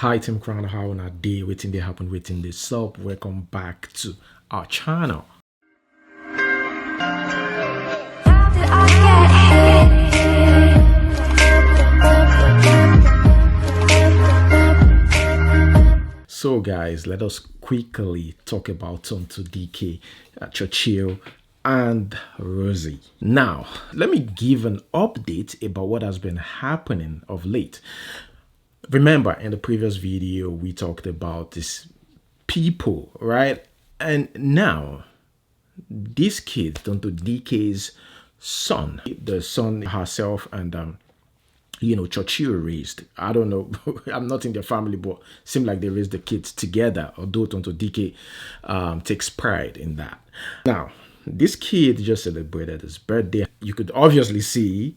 Hi Team Crown, how on a day waiting they happen waiting this up. Welcome back to our channel. So guys, let us quickly talk about Tonto, Dike, Churchill and Rosy. Now, let me give an update about what has been happening of late. Remember, in the previous video, we talked about these people, right? And now, this kid, Tonto Dike's son, the son herself and Churchill raised. I don't know. I'm not in their family, but seems like they raised the kids together. Although Tonto Dike takes pride in that. Now, this kid just celebrated his birthday. You could obviously see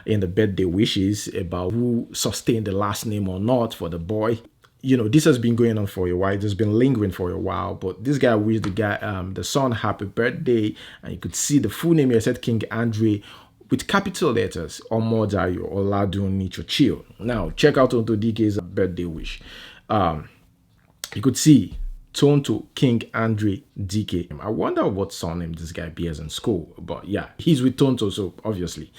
in the birthday wishes about who sustained the last name or not for the boy. This has been going on for a while. It's been lingering for a while. But this guy wished the son happy birthday, and you could see the full name here said King Andre with capital letters, Omodayo Oladuni Churchill. Now check out Tonto Dike's birthday wish. You could see Tonto King Andre Dike. I wonder what surname this guy bears in school, but yeah, he's with Tonto, so obviously.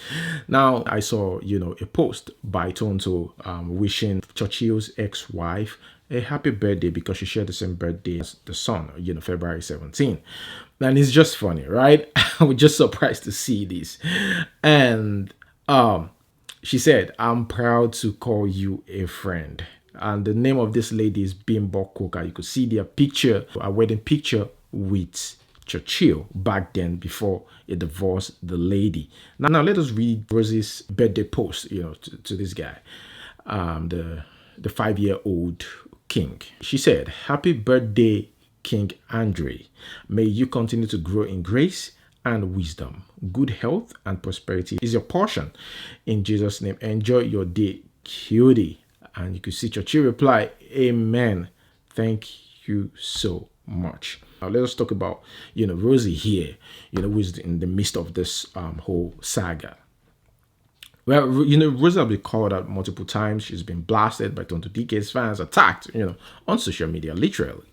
Now I saw a post by Tonto wishing Churchill's ex-wife a happy birthday because she shared the same birthday as the son, February 17. And it's just funny, right? I was just surprised to see this. And she said, "I'm proud to call you a friend." And the name of this lady is Bimbo Coca. You could see their picture, a wedding picture with Churchill back then before he divorced the lady. Now let us read Rosy's birthday post, to this guy, the 5-year-old king. She said, "Happy birthday, King Andre. May you continue to grow in grace and wisdom. Good health and prosperity is your portion. In Jesus' name, enjoy your day, cutie." And you could see Churchill reply, "Amen. Thank you so much." Now let us talk about, Rosy here, who is in the midst of this whole saga. Well, Rosy has been called out multiple times. She's been blasted by Tonto Dike's fans, attacked, on social media, literally.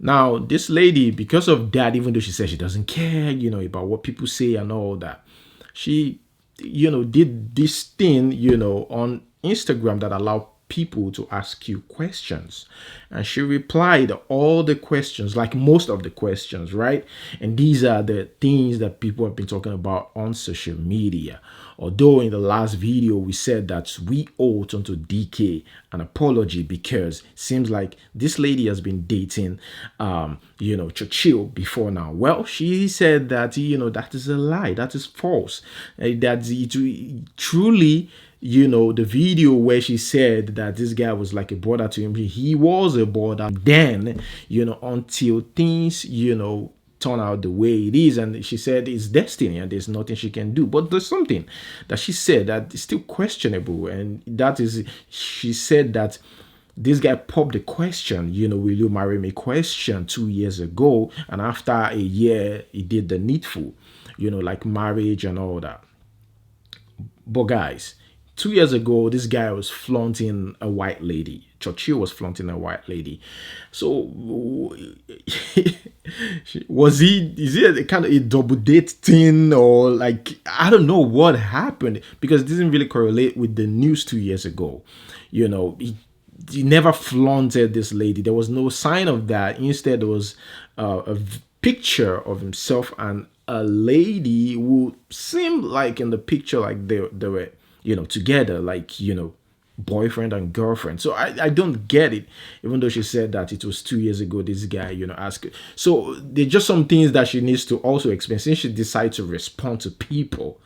Now, this lady, because of that, even though she says she doesn't care, about what people say and all that, she, did this thing, on Instagram that allowed people to ask you questions, and she replied all the questions, like most of the questions, right? And these are the things that people have been talking about on social media. Although in the last video we said that we owe Tonto Dike an apology because it seems like this lady has been dating Churchill before now. Well, she said that that is a lie, that is false, that it truly, the video where she said that this guy was like a brother to him, he was a brother then, until things, turn out the way it is. And she said it's destiny and there's nothing she can do. But there's something that she said that is still questionable. And that is, she said that this guy popped the question, will you marry me question 2 years ago. And after a year, he did the needful, like marriage and all that. But guys, 2 years ago, this guy was flaunting a white lady. Churchill was flaunting a white lady. So, is it a kind of a double date thing, or like, I don't know what happened, because it doesn't really correlate with the news 2 years ago. He never flaunted this lady. There was no sign of that. Instead, there was a picture of himself and a lady who seemed like in the picture like they were together, like, boyfriend and girlfriend. So I don't get it, even though she said that it was 2 years ago this guy, asked her. So there's just some things that she needs to also explain since she decided to respond to people,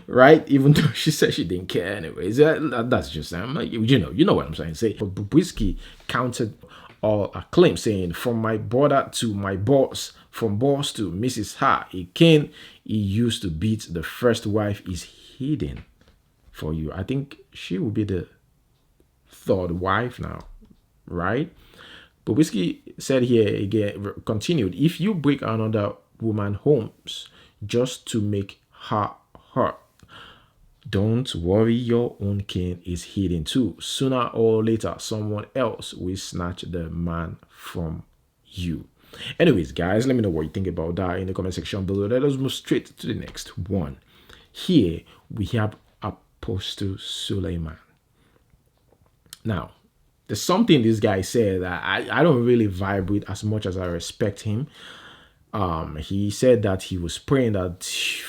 right? Even though she said she didn't care anyways. That's just, you know what I'm saying. Say, but Bobrisky counted all her claims, saying, "From my brother to my boss, from boss to Mrs. Ha, a king he used to beat the first wife is hidden for you." I think she will be the third wife now, right? But Whiskey said here again, continued, "If you break another woman's homes just to make her hurt, Don't worry, your own king is hidden too. Sooner or later, someone else will snatch the man from you. Anyways, guys, let me know what you think about that in the comment section below. Let us move straight to the next one. Here we have Apostle Suleiman. Now, there's something this guy said that I don't really vibe with as much as I respect him. He said that he was praying for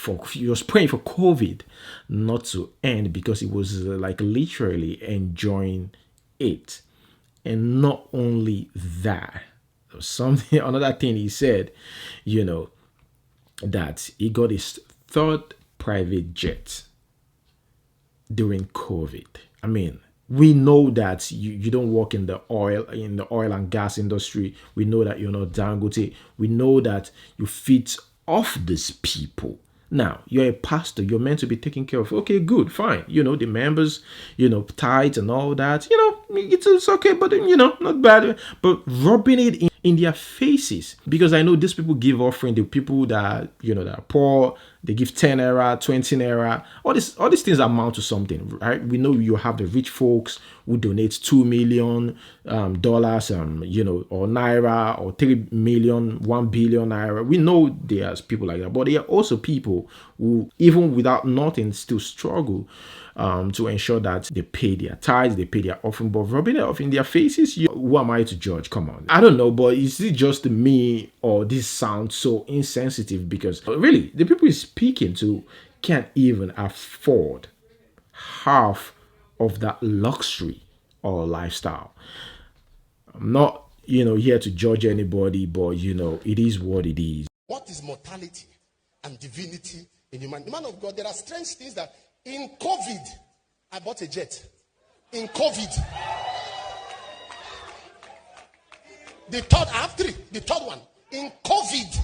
COVID not to end because he was like literally enjoying it. And not only that, another thing he said, that he got his third private jet during COVID. I mean, we know that you don't work in the oil and gas industry. We know that you're not Dangote. We know that you feed off these people. Now, you're a pastor. You're meant to be taking care of. Okay, good, fine. The members, tithes and all that. It's okay, but, not bad. But rubbing it in their faces. Because I know these people give offering. The people that, that are poor, they give 10 naira, 20 naira. All these things amount to something, right? We know you have the rich folks who donate $2 million, or naira, or 3 million, 1 billion naira. We know there's people like that, but there are also people who, even without nothing, still struggle to ensure that they pay their tithes, they pay their offering, but rubbing it off in their faces, who am I to judge? Come on. I don't know, but is it just me or this sounds so insensitive? Because really, the people he's speaking to can't even afford half of that luxury or lifestyle. I'm not, here to judge anybody, but, it is what it is. What is mortality and divinity in humanity? Man of God, there are strange things that in COVID, I bought a jet. In COVID. I have 3. The third one. In COVID.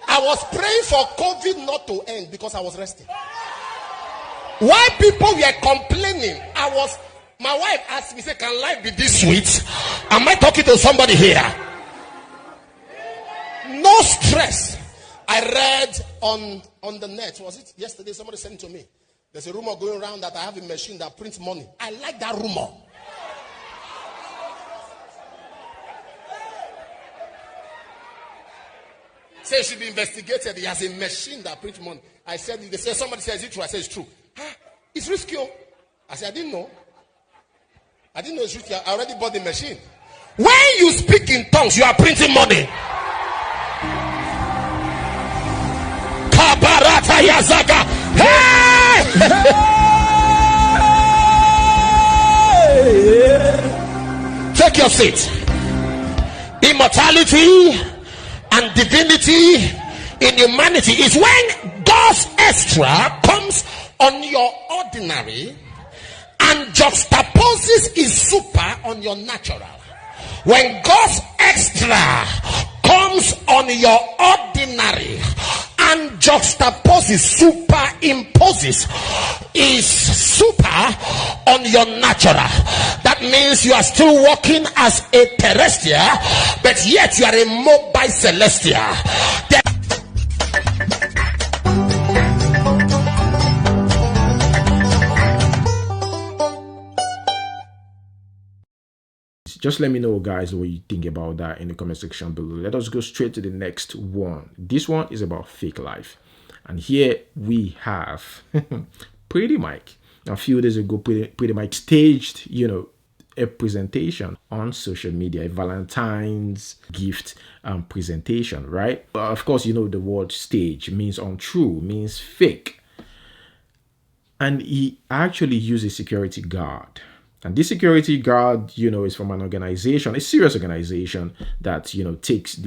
I was praying for COVID not to end because I was resting. While people were complaining, my wife asked me, say, can life be this sweet? Am I talking to somebody here? No stress. I read on the net, was it yesterday? Somebody sent it to me. There's a rumor going around that I have a machine that prints money. I like that rumor. Say it should be investigated. He has a machine that prints money. I said, they said, somebody says it true. I said it's true. It's risky. I said, I didn't know it's risky. I already bought the machine. When you speak in tongues, you are printing money. Kabarata Yazaga. Hey! Take your seat. Immortality and divinity in humanity is when God's extra comes on your ordinary and juxtaposes his super on your natural. When God's extra comes on your ordinary and juxtaposes, superimposes his super on your natural, that means you are still walking as a terrestrial, but yet you are a mobile celestial. Just let me know, guys, what you think about that in the comment section below. Let us go straight to the next one. This one is about fake life. And here we have Pretty Mike. A few days ago, Pretty Mike staged, a presentation on social media, a Valentine's gift presentation, right? Of course, the word stage means untrue, means fake. And he actually used a security guard. And this security guard, is from an organization, a serious organization that, takes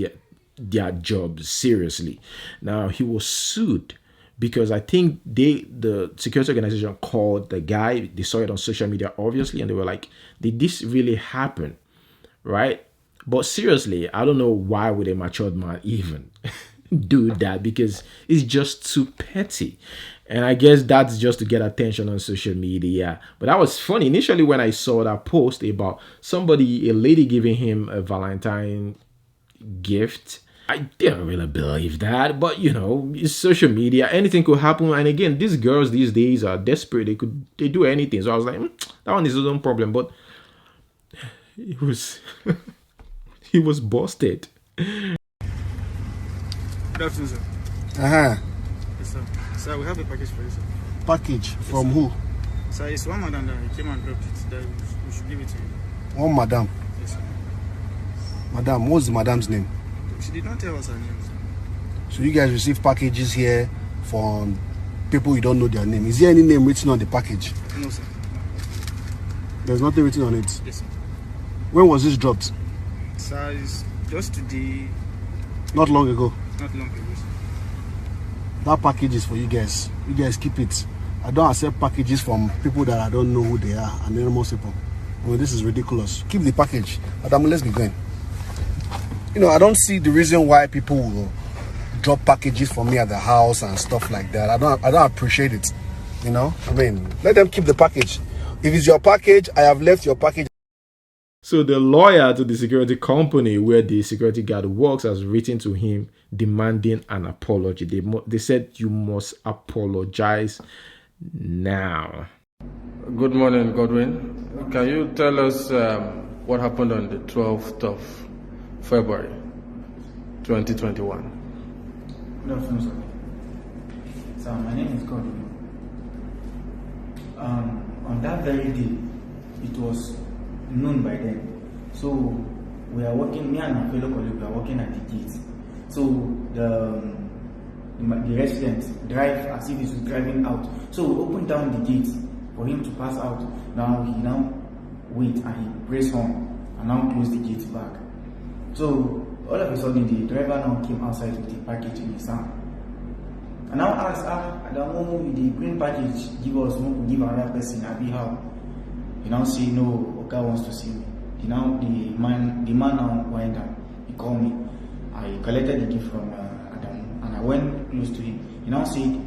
their job seriously. Now, he was sued because I think the security organization called the guy. They saw it on social media, obviously, and they were like, did this really happen? Right? But seriously, I don't know why would a matured man even do that, because it's just too petty. And I guess that's just to get attention on social media. But that was funny. Initially, when I saw that post about a lady giving him a Valentine gift, I didn't really believe that, but it's social media. Anything could happen. And again, these girls these days are desperate. They do anything. So I was like, that one is his own problem. But he was he was busted. Good afternoon, sir. Uh-huh. Yes, sir. Sir, we have a package for you, sir. Package from who? Sir, it's one madam that came and dropped it. That we should give it to you. One madam. Yes, sir. Madam, what's the madam's name? She did not tell us her name, sir. So you guys receive packages here from people you don't know their name. Is there any name written on the package? No, sir. No. There's nothing written on it. Yes, sir. When was this dropped? Sir, it's just today, Not long ago. not long ago, sir. That package is for you guys. You guys keep it. I don't accept packages from people that I don't know who they are, anonymous people. This is ridiculous. Keep the package. Adam, let's be going. I don't see the reason why people will drop packages for me at the house and stuff like that. I don't appreciate it. Let them keep the package. If it's your package, I have left your package. So the lawyer to the security company where the security guard works has written to him demanding an apology. They said you must apologize now. Good morning, Godwin. Can you tell us what happened on the 12th of February 2021? Good afternoon, sir. So my name is Godwin. On that very day, it was noon by then. So we are working, me and my fellow colleague, we are working at the gate. So the resident drive as if he's driving out. So we open down the gate for him to pass out. Now he wait and he press on and now close the gate back. So all of a sudden the driver now came outside with the package in his hand. And now asked, at the moment the green package give us, give another person, I be how? He now say no, Oga wants to see me. The man now went down. He called me. I collected the gift from Adam and I went close to him. He now said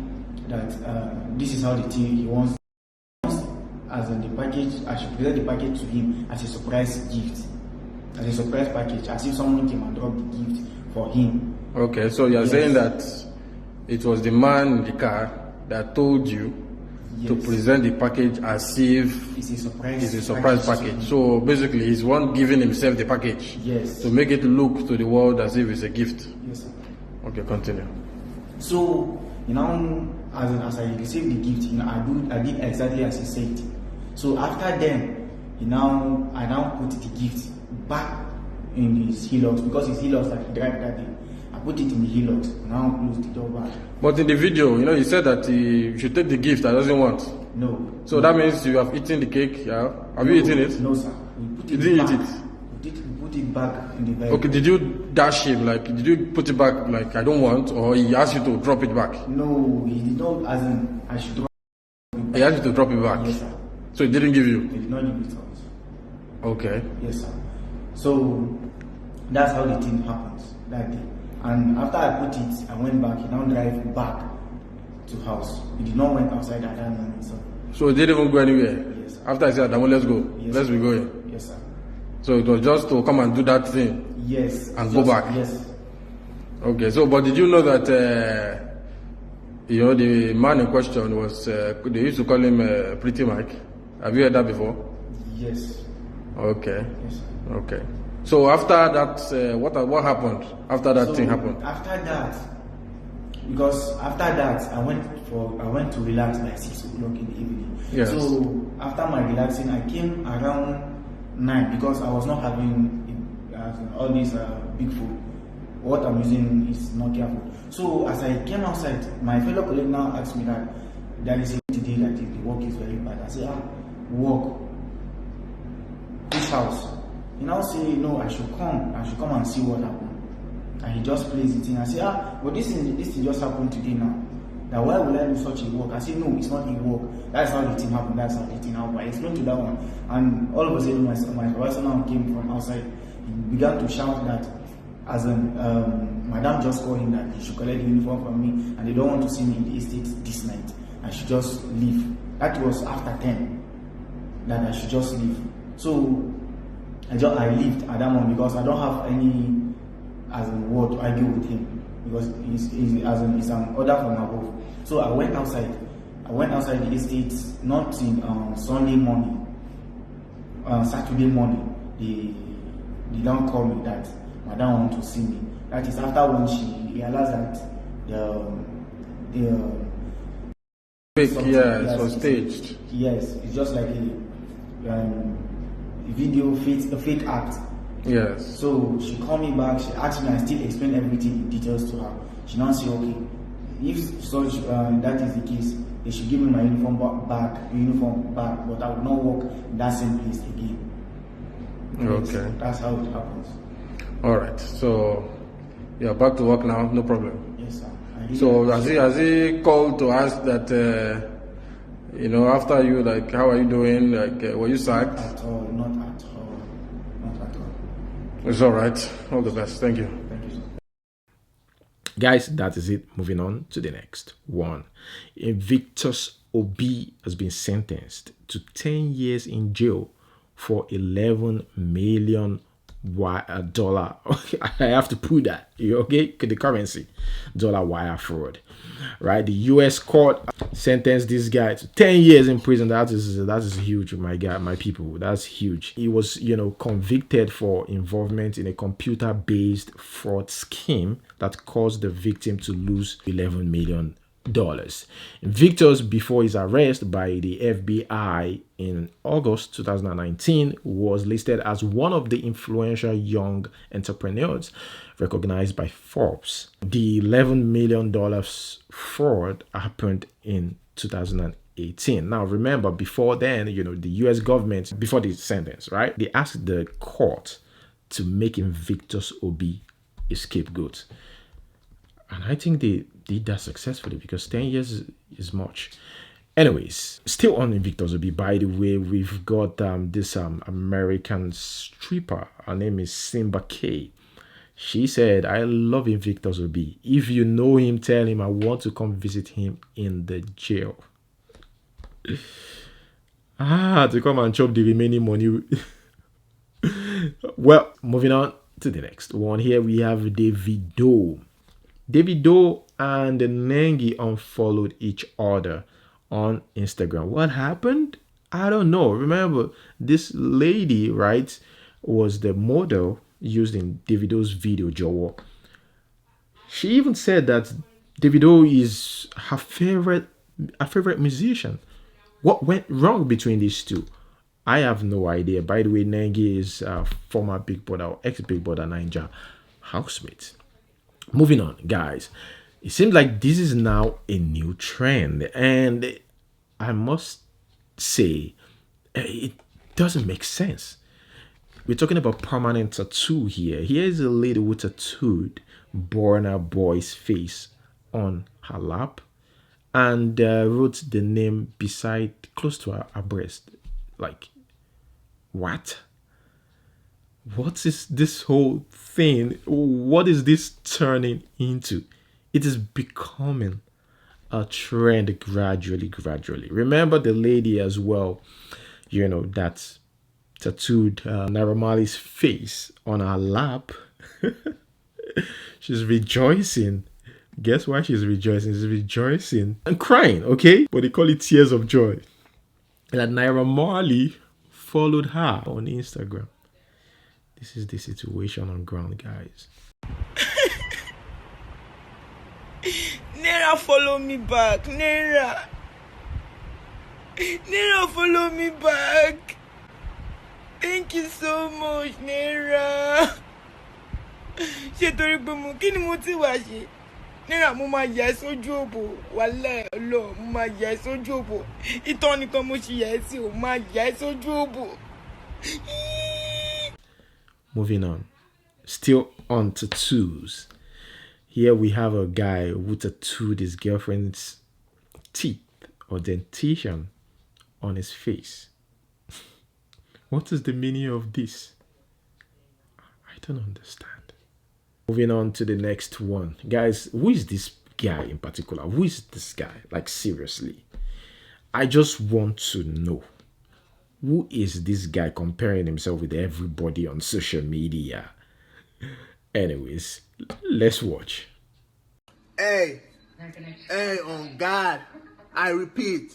that this is how the thing he wants. As in the package, I should present the package to him as a surprise gift, as a surprise package, as if someone came and dropped the gift for him. Okay, so you're saying that it was the man in the car that told you to present the package as if it's a surprise package. So basically, he's one giving himself the package. Yes. To make it look to the world as if it's a gift. Yes, sir. Okay, continue. So as I received the gift, I did exactly as he said. So after then, I now put the gift back in his helix because his helix that he drive that day. I put it in the helix. Now close the door back. But in the video, he said that he should take the gift that doesn't want. No. So that means you have eaten the cake, yeah? Have you eaten it? No, sir. We put it You didn't back. eat it? We put it back in the vehicle. Okay, did you dash him? Did you put it back like, I don't want? Or he asked you to drop it back? No, he did not, as in, I should drop it back. He asked you to drop it back? Yes, sir. So he didn't give you? He did not give it to us. Okay. Yes, sir. So that's how the thing happens that day. And after I put it, I went back. He now drive back to house. He did not went outside at that moment. So he didn't even go anywhere? Yes, sir. After I said, Adamu, let's go. Yes, Let's sir. be going. Yes, sir. So it was just to come and do that thing? Yes. And go back? Yes. Okay, so but did you know that the man in question was they used to call him Pretty Mike? Have you heard that before? Yes. Okay. Yes, sir. Okay. So after that, what happened after that thing happened? After that, because after that I went to relax like 6 o'clock in the evening. Yes. So after my relaxing, I came around 9 because I was not having all this big food. What I'm using is not careful. So as I came outside, my fellow colleague now asked me that there is a today like the work is very bad. I say, work. This house. He now say, no, I should come and see what happened. And he just plays it in. I say, but this thing just happened today now. That why would I do such a work? I say, no, it's not a work. That's how the thing happened. That's how the thing happened. I explained to that one. And all of a sudden, my supervisor now came from outside. He began to shout that, as madam just called him that he should collect the uniform from me and they don't want to see me in the estate this night. I should just leave. That was after 10. That I should just leave. So I lived at that moment because I don't have any as in what to argue with him because it's an order from above. So I went outside. The estate, not in Sunday morning, Saturday morning. They don't call me that Madam want to see me. That is after when she realized that the Fake, yeah, it was staged. Yes, it's just like a video, a fake act. Yes. So she called me back. She asked me. I still explained everything in details to her. She now said, okay, if such that is the case, they should give me my uniform back, but I will not work in that same place again. Okay. Yes, that's how it happens. All right. So you're back to work now. No problem. Yes, sir. So has he called to ask that after you, like, how are you doing? Like, were you sacked? Not at all. It's all right. All the best. Thank you. Thank you, sir. Guys, that is it. Moving on to the next one. Invictus Obi has been sentenced to 10 years in jail for $11 million. Dollar. I have to put that, okay? The currency, dollar wire fraud, right? The U.S. court sentenced this guy to 10 years in prison. That is huge, my guy, my people. That's huge. He was, convicted for involvement in a computer-based fraud scheme that caused the victim to lose $11 million. Invictus, before his arrest by the FBI in August 2019, was listed as one of the influential young entrepreneurs recognized by Forbes. The $11 million fraud happened in 2018. Now, remember, before then, the US government, before the sentence, right, they asked the court to make Invictus Obi a scapegoat. And I think they did that successfully because 10 years is much. Anyways, still on Invictus Obi, by the way, we've got this American stripper. Her name is Simba K. She said, I love Invictus Obi. If you know him, tell him I want to come visit him in the jail. To come and chop the remaining money. Well, moving on to the next one. Here we have Davido. Davido and Nengi unfollowed each other on Instagram. What happened? I don't know. Remember, this lady, right, was the model used in Davido's video, Jowo. She even said that Davido is her favorite musician. What went wrong between these two? I have no idea. By the way, Nengi is former Big Brother or ex-Big Brother Ninja housemate. Moving on, guys. It seems like this is now a new trend, and I must say it doesn't make sense. We're talking about permanent tattoo here. Here's a lady who tattooed Burna Boy's face on her lap and wrote the name close to her breast. Like, what? What is this whole thing? What is this turning into? It is becoming a trend gradually. Remember the lady as well, that tattooed Naira Marley's face on her lap. She's rejoicing. Guess why she's rejoicing? She's rejoicing and crying, okay? But they call it tears of joy. That Naira Marley followed her on Instagram. This is the situation on ground, guys. Naira, follow me back. Naira, follow me back. Thank you so much, Naira. Ṣé torí pé kí ni mo ti wá ṣe? Naira, mo máa yà ẹ́ sójú òbò. Wàláhì Ọlọ́run, mo máa yà ẹ́ sójú òbò. Ìtàn nìkan mo ṣì yà ẹ́ sí o, mo máa yà ẹ́ sójú òbò. Moving on. Still on tattoos. Here we have a guy who tattooed his girlfriend's teeth or dentition on his face. What is the meaning of this? I don't understand. Moving on to the next one. Guys, who is this guy in particular? Who is this guy? Like, seriously. I just want to know. Who is this guy comparing himself with everybody on social media? Anyways, let's watch. Hey, on God, I repeat,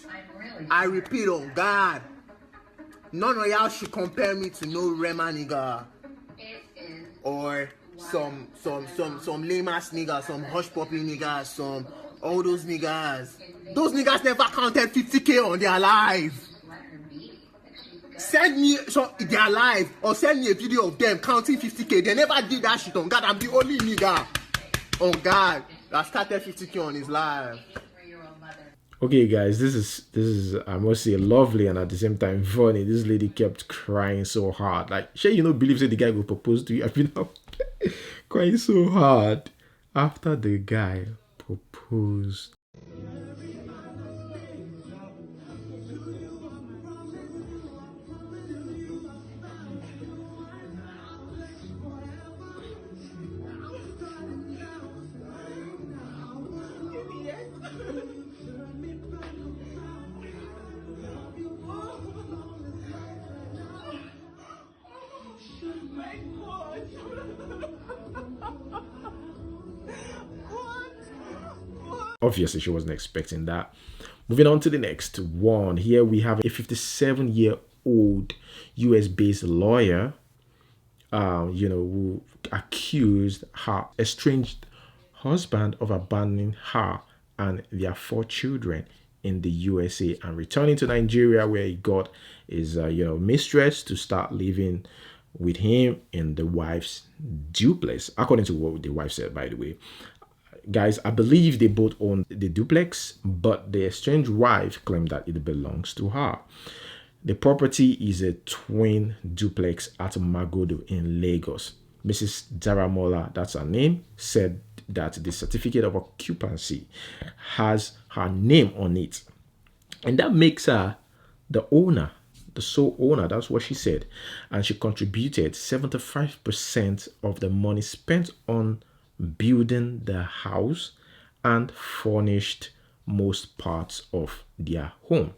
on God, none of y'all should compare me to no Rema nigga or some lame ass nigga, some hush puppy niggas, some all those niggas. Those niggas never counted 50K on their life. Send me their life or send me a video of them counting 50K. They never did that shit on God. I'm the only nigga on God that started 50K on his life. Okay, guys, this is I must say lovely and at the same time funny. This lady kept crying so hard. Like, she believe that the guy will propose to you. I've been up crying so hard after the guy proposed. Obviously, she wasn't expecting that. Moving on to the next one. Here we have a 57-year-old US-based lawyer, who accused her estranged husband of abandoning her and their 4 children in the USA and returning to Nigeria, where he got his, mistress to start living with him in the wife's duplex, according to what the wife said, by the way. Guys, I believe they both own the duplex, but the estranged wife claimed that it belongs to her. The property is a twin duplex at Magodo in Lagos. Mrs. Daramola, that's her name, said that the certificate of occupancy has her name on it. And that makes her the owner, the sole owner. That's what she said. And she contributed 75% of the money spent on building the house and furnished most parts of their home.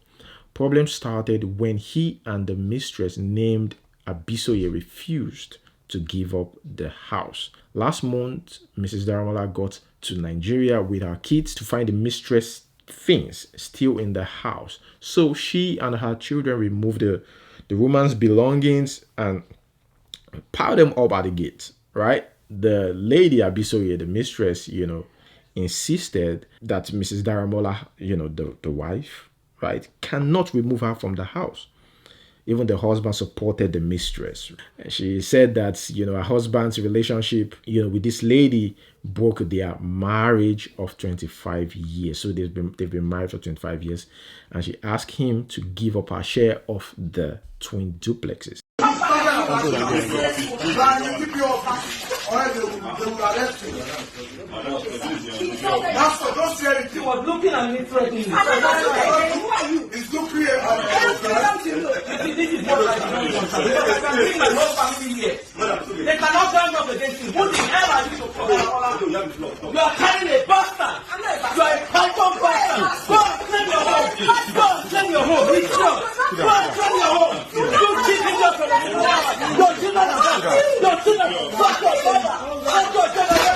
Problems started when he and the mistress named Abisoye refused to give up the house. Last month, Mrs. Daramola got to Nigeria with her kids to find the mistress things still in the house. So she and her children removed the woman's belongings and piled them up at the gate, right? The lady Abisoye, the mistress, insisted that Mrs. Daramola, the wife, right, cannot remove her from the house. Even the husband supported the mistress. She said that, her husband's relationship, with this lady broke their marriage of 25 years. So they've been married for 25 years. And she asked him to give up her share of the twin duplexes. Master, don't say anything. He was looking at me threatening. Who are you? He's looking at me. This is what I do. Because I can bring my whole family here. They cannot stand up against you. Who the hell are you to come? You are carrying a bastard. You are a python bastard. Go and claim your home. Go and claim your home. It's yours. Go and claim your home. You keep it up for the your children are back. Your children. Fuck your father. Fuck your children.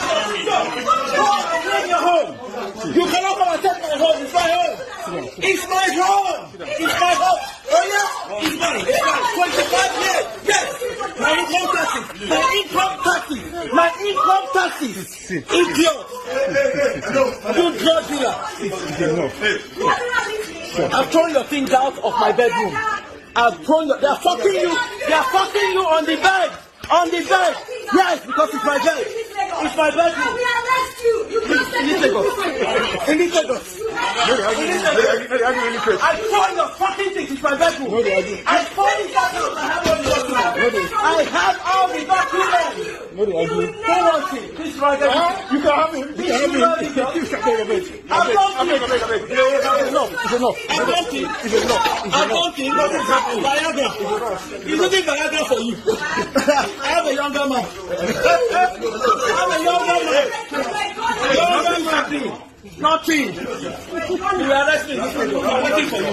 You cannot come and take my home. It's my home. It's my home. It's my home. Oh yeah? It's mine. It's mine. 25 years. Yes. My income taxes. My income taxes. Idiot. You drug dealer. I've thrown your things out of my bedroom. I've thrown your... They are fucking you. They are fucking you on the bed. On the bed. Yes, because it's my bed. It's my bedroom. In Lagos. I found your fucking things. It's my bedroom. I found the documents. I have all the documents. Who wants it? Please write it. You can have him. You can have him. I'm Viagra. He's looking Viagra for you. I have a younger man. Nothing. You arrest me. I'm waiting for you.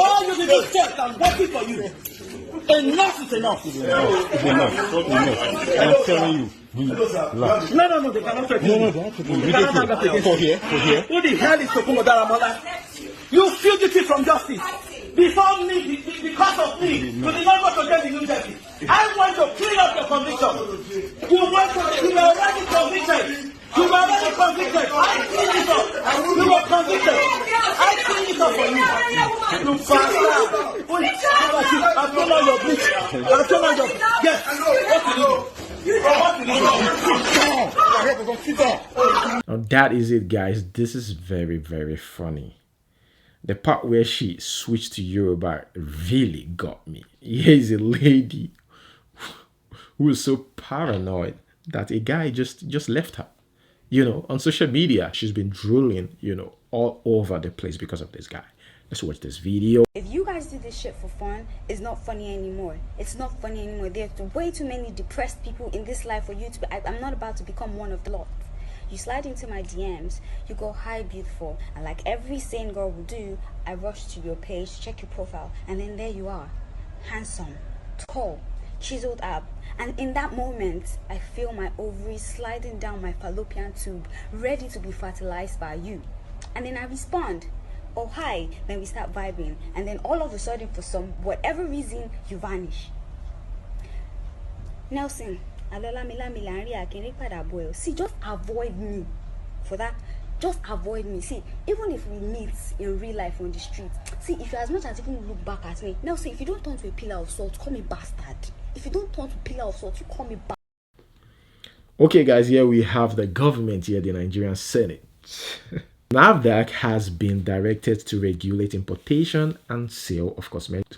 All you need to check. I'm waiting for you. Enough is enough. It's enough. I'm telling you. No, they cannot take it. They cannot take it. For here. Who the hell is Tokumo Daramola? You fugitive from justice. Before me, because of me, you did not go to get the New Jersey. I want to clean up your conviction. You were already convicted. You were already convicted. I cleaned it up. You were convicted. I cleaned it up for you. You bastard. I've done all your bitch. I've done all your... Yes. What Now that is it, guys. This is very, very funny. The part where she switched to Yoruba really got me. Here is a lady who is so paranoid that a guy just left her. You know, on social media, she's been drooling, you know, all over the place because of this guy. Let's watch this video. If you guys do this shit for fun, it's not funny anymore. It's not funny anymore. There's way too many depressed people in this life for you to be... I'm not about to become one of the lot. You slide into my DMs, you go, hi beautiful, and like every sane girl will do, I rush to your page, check your profile, and then there you are, handsome, tall, chiseled up, and in that moment, I feel my ovaries sliding down my fallopian tube, ready to be fertilized by you. And then I respond, oh hi, then we start vibing, and then all of a sudden, for some whatever reason, you vanish. Nelson, see, just avoid me for that. Just avoid me. See, even if we meet in real life on the street, see, if you as much as even look back at me, Nelson, if you don't turn to a pillar of salt, call me bastard. If you don't turn to a pillar of salt, you call me bastard. Okay, guys, here we have the government here, the Nigerian Senate. NAFDAC has been directed to regulate importation and sale of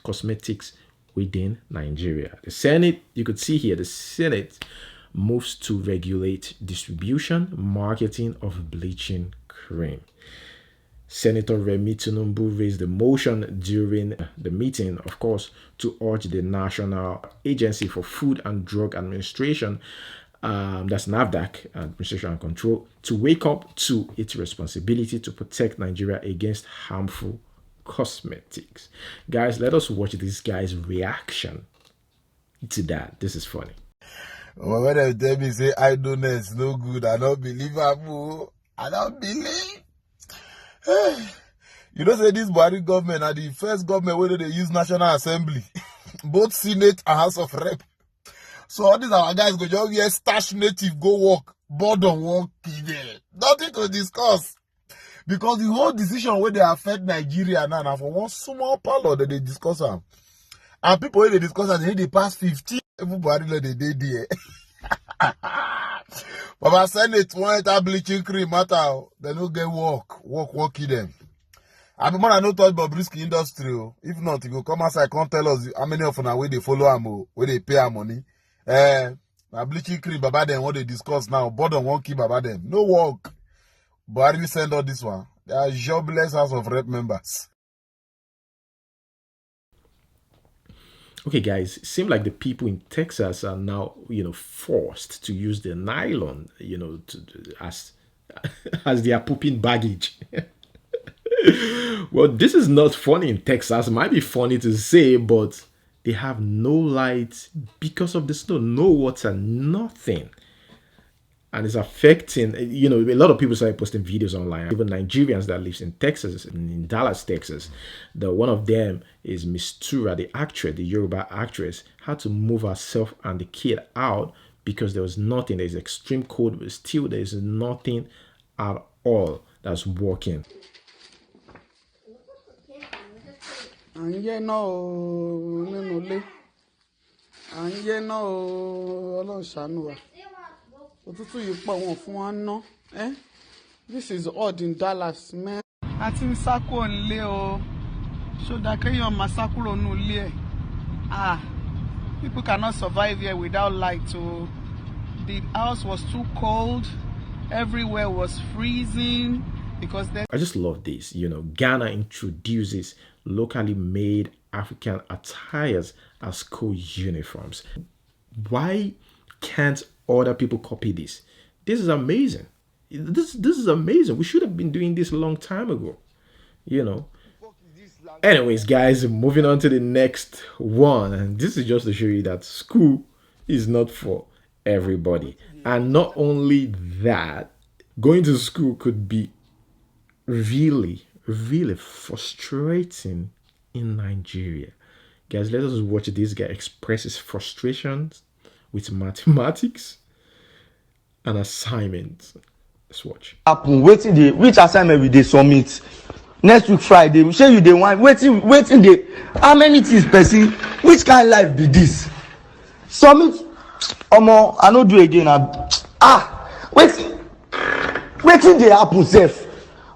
cosmetics within Nigeria. The Senate, you could see here, the Senate moves to regulate distribution, marketing of bleaching cream. Senator Remi Tinubu raised the motion during the meeting, of course, to urge the National Agency for Food and Drug Administration, that's NAFDAC, Administration and Control, to wake up to its responsibility to protect Nigeria against harmful cosmetics. Guys, let us watch this guy's reaction to that. This is funny. Well, when they tell me say idleness no good, I don't believe I don't believe. You know, say this Buhari government are the first government where they use National Assembly, both Senate and House of Rep. So all these our guys go just wear stash native, go work, board on work, nothing to discuss. Because the whole decision where they affect Nigeria now for one small parlor that they discuss them. And people when they discuss them, they pass 50. Everybody let they there. But Senate want that bleaching cream matter. They don't get work in them. I mean, I no touch Bobrisky industry. If not, you go come outside, come tell us how many of them where they follow them, where they pay our money. Na bleaching cream, baba them what they discuss now. Board on one key, baba them. No work. Buhari send all this one. They are jobless House of Rep members. Okay, guys, it seems like the people in Texas are now, you know, forced to use the nylon, you know, as their pooping baggage. Well, this is not funny in Texas. It might be funny to say, but they have no light because of the snow, no water, nothing. And it's affecting, you know, a lot of people started posting videos online. Even Nigerians that lives in Texas, in Dallas, Texas. One of them is Miss Tura, the actress, the Yoruba actress, had to move herself and the kid out because there was nothing. There's extreme cold, but still there's nothing at all that's working. This is odd in Dallas, man. Ati sako nle o. So that keyan masakuro nu ile. People cannot survive here without light. So the house was too cold. Everywhere was freezing because I just love this. You know, Ghana introduces locally made African attires as school uniforms. Why can't other people copy this? This is amazing. This is amazing. We should have been doing this a long time ago. You know, Anyways, guys, moving on to the next one. And this is just to show you that school is not for everybody. And not only that, going to school could be really, really frustrating in Nigeria. Guys, let us watch this guy express his frustrations with mathematics and assignments. Let's watch. Happen waiting the which assignment we dey submit next week Friday. We say you dey want waiting dey how many things person which kind life be this? Submit omo I no do again wetin dey happen sef?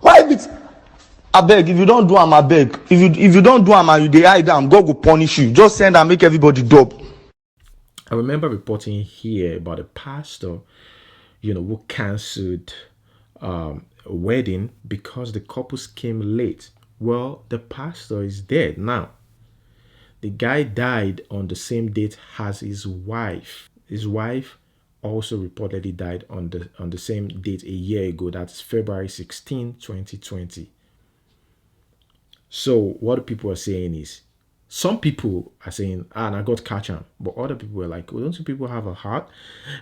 Why be abeg if you don do am abeg if you don do am and you dey hide am God go punish you. Just send am make everybody dub. I remember reporting here about a pastor, who cancelled a wedding because the couples came late. Well, the pastor is dead now. The guy died on the same date as his wife. His wife also reportedly died on the same date a year ago. That's February 16, 2020. So what people are saying is, some people are saying, and I got catch him, but other people are like, well, don't you people have a heart?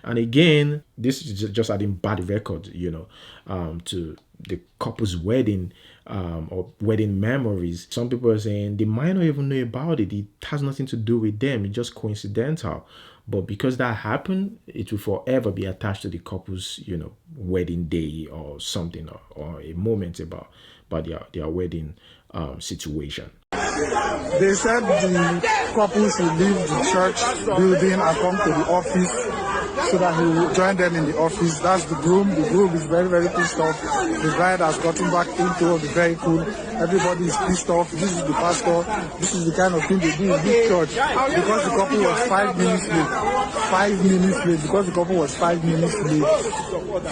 And again, this is just adding bad record, to the couple's wedding or wedding memories. Some people are saying they might not even know about it. It has nothing to do with them. It's just coincidental. But because that happened, it will forever be attached to the couple's, wedding day or something, or a moment about their wedding situation. They said the couple should leave the church building and come to the office so that he will join them in the office. That's the groom. The groom is very, very pissed off. The bride has gotten back into the vehicle. Everybody is pissed off. This is the pastor. This is the kind of thing they do in this church. Because the couple was 5 minutes late. 5 minutes late. Because the couple was 5 minutes late.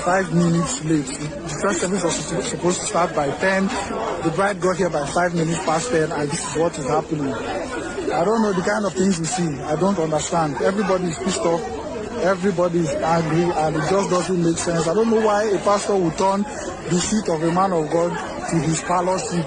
5 minutes late. The church service was supposed to start by 10. The bride got here by 5 minutes past 10, and this is what is happening. I don't know the kind of things we see. I don't understand. Everybody is pissed off. Everybody is angry, and it just doesn't make sense. I don't know why a pastor would turn the seat of a man of God to his parlor seat.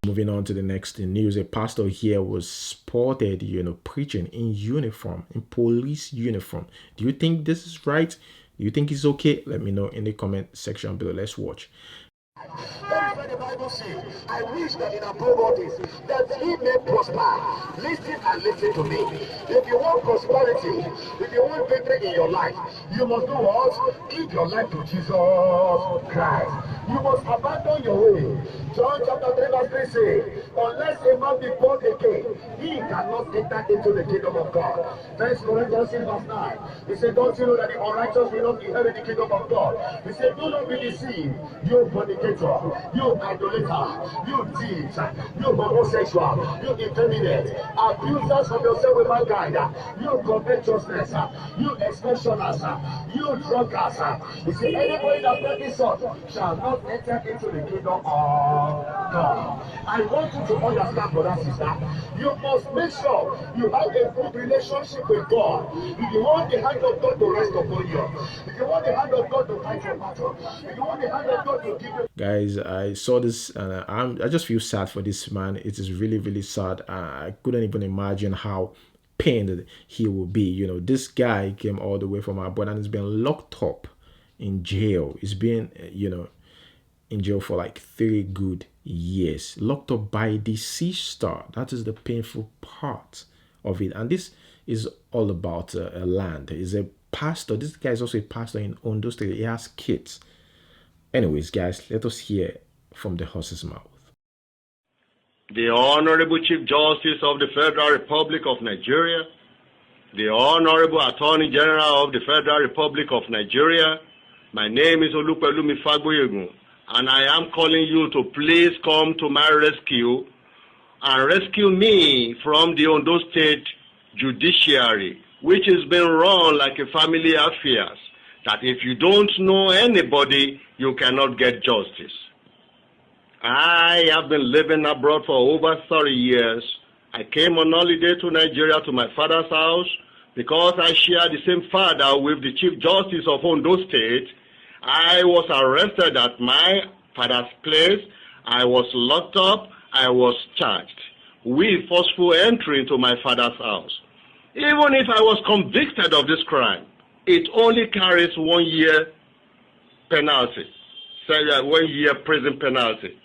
Moving on to the next news, a pastor here was spotted, preaching in uniform, in police uniform. Do you think this is right? Do you think it's okay? Let me know in the comment section below. Let's watch. That is why the Bible says, I wish that in above all this, that he may prosper. Listen and listen to me. If you want prosperity, if you want victory in your life, you must do what? Give your life to Jesus Christ. You must abandon your way. John chapter 3 verse 3 says, unless a man be born again, he cannot enter into the kingdom of God. 1 Corinthians 6 verse 9. He said, don't you know that the unrighteous will not inherit the kingdom of God? He said, do not be deceived, you fornicator, you idolater, you thieves, you homosexual, you effeminate, abusers of yourself with mankind, you covetousness, you extortioners, you drunkards. He said, anybody that practices such shall not enter into the kingdom of God. I want you to understand, brother, sister, you must make sure you have a good relationship with God. If you want the hand of God to rest upon you, if you want the hand of God to fight your battle, if you want the hand of God to give you... Guys, I saw this and I just feel sad for this man. It is really, really sad. I couldn't even imagine how pained he will be. This guy came all the way from our border and has been locked up in jail. He's been, in jail for like 3 good years, locked up by the sister. That is the painful part of it. And this is all about a land. He's a pastor. This guy is also a pastor in Ondo State. He has kids. Anyways, guys, let us hear from the horse's mouth. The Honorable Chief Justice of the Federal Republic of Nigeria, the Honorable Attorney General of the Federal Republic of Nigeria, my name is Olupelumi Fagboyegun, and I am calling you to please come to my rescue and rescue me from the Ondo State judiciary, which has been run like a family affairs, that if you don't know anybody, you cannot get justice. I have been living abroad for over 30 years. I came on holiday to Nigeria to my father's house because I share the same father with the Chief Justice of Ondo State. I was arrested at my father's place. I was locked up. I was charged with forceful entry into my father's house. Even if I was convicted of this crime, it only carries 1 year penalty, so 1 year prison penalty.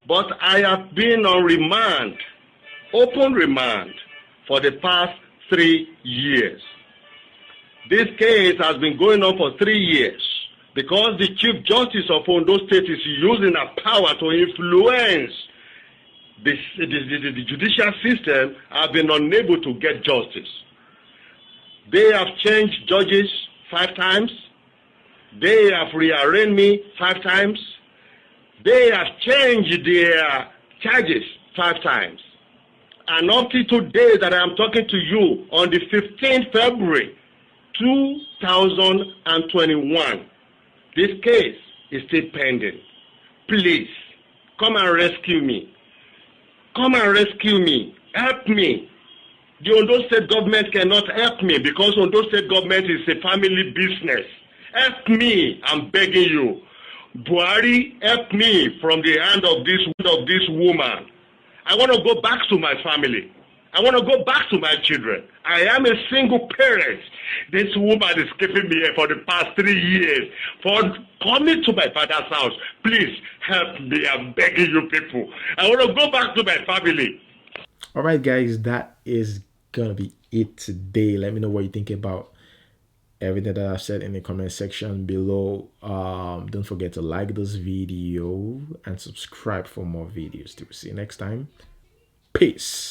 But I have been on remand, open remand, for the past 3 years. This case has been going on for 3 years because the Chief Justice of Ondo State is using her power to influence the judicial system. Have been unable to get justice. They have changed judges 5 times. They have rearranged me 5 times. They have changed their charges 5 times. And up to today that I am talking to you, on the 15th February 2021, this case is still pending. Please, come and rescue me. Come and rescue me. Help me. The Ondo State government cannot help me because Ondo State government is a family business. Help me, I'm begging you. Buhari, help me from the hand of this woman. I want to go back to my family. I want to go back to my children. I am a single parent. This woman is keeping me here for the past 3 years for coming to my father's house. Please help me. I'm begging you people. I want to go back to my family. All right, guys, that is gonna be it today. Let me know what you think about everything that I've said in the comment section below. Don't forget to like this video and subscribe for more videos. See you next time. Peace.